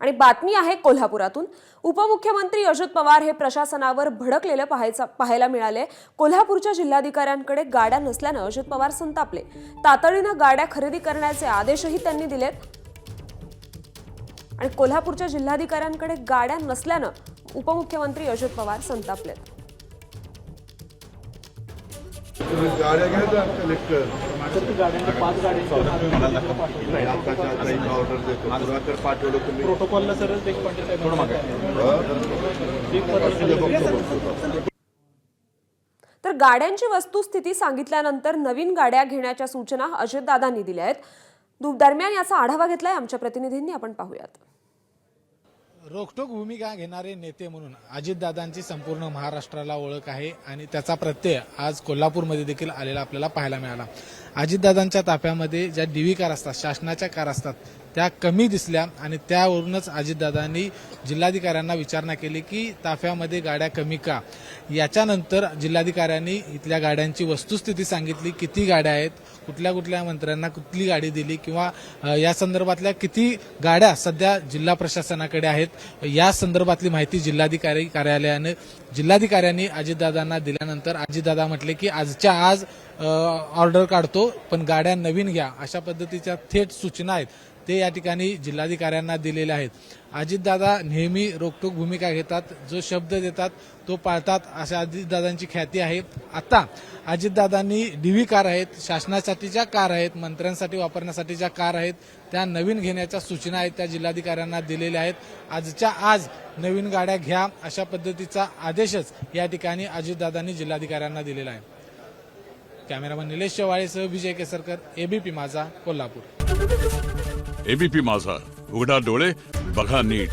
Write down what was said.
आणि बातमी आहे कोल्हापुरातून। उपमुख्यमंत्री अजित पवार हे प्रशासनावर भडकलेले पाहायला मिळाले। कोल्हापूरच्या जिल्हाधिकाऱ्यांकडे गाड्या नसल्याने अजित पवार संतापले। तातडीने गाड्या खरेदी करण्याचे आदेशही त्यांनी दिलेत। आणि कोल्हापूरच्या जिल्हाधिकाऱ्यांकडे गाड्या नसल्याने उपमुख्यमंत्री अजित पवार संतापलेत। गाड्या घ्यायचा कलेक्टर प्रोटोकॉलला सर एक तर गाड्यांची वस्तुस्थिती सांगितल्यानंतर नवीन गाड्या घेण्याच्या सूचना अजितदादांनी दिल्या आहेत। दरम्यान याचा आढावा घेतलाय आमच्या प्रतिनिधींनी, आपण पाहूयात। रोखठोक भूमिका घेणारे नेते म्हणून अजितदादांची संपूर्ण महाराष्ट्राला ओळख आहे आणि त्याचा प्रत्यय आज कोल्हापूरमध्ये देखील आलेला आपल्याला पाहायला मिळाला। अजितदादांच्या ताफ्यामध्ये ज्या डीव्ही कार असतात, शासनाच्या कार असतात, त्या कमी दिसल्या आणि त्यावरूनच अजितदादांनी जिल्हाधिकाऱ्यांना विचारणा केली की ताफ्यामध्ये गाड्या कमी का। याच्यानंतर जिल्हाधिकाऱ्यांनी इथल्या गाड्यांची वस्तुस्थिती सांगितली, किती गाड्या आहेत, कुठल्या कुठल्या मंत्र्यांना कुठली गाडी दिली किंवा या संदर्भातल्या किती गाड्या सध्या जिल्हा प्रशासनाकडे आहेत, या संदर्भातली माहिती जिल्हाधिकारी कार्यालयाने जिल्हाधिकाऱ्यांनी अजितदादांना दिल्यानंतर अजितदादा म्हटले की आजच्या आज ऑर्डर काढतो, पण गाड्या नवीन घ्या, अशा पद्धतीच्या थेट सूचना आहेत ते या ठिकाणी जिल्हाधिकाऱ्यांना दिलेले आहेत। अजितदादा नेहमी रोखठोक भूमिका घेतात, जो शब्द देतात तो पाळतात, अशा अजितदादांची ख्याती आहे। आता अजितदादांनी डीव्ही कार आहेत, शासनासाठीच्या कार आहेत, मंत्र्यांसाठी वापरण्यासाठीच्या कार आहेत, त्या नवीन घेण्याच्या सूचना आहेत त्या जिल्हाधिकाऱ्यांना दिलेल्या आहेत। आजच्या आज नवीन गाड्या घ्या अशा पद्धतीचा आदेशच या ठिकाणी अजितदादांनी जिल्हाधिकाऱ्यांना दिलेला आहे। कॅमेरामन निलेश शेवाळेसह विजय केसरकर, एबीपी माझा, कोल्हापूर। एबीपी माझा, उघडा डोळे बघा नीट।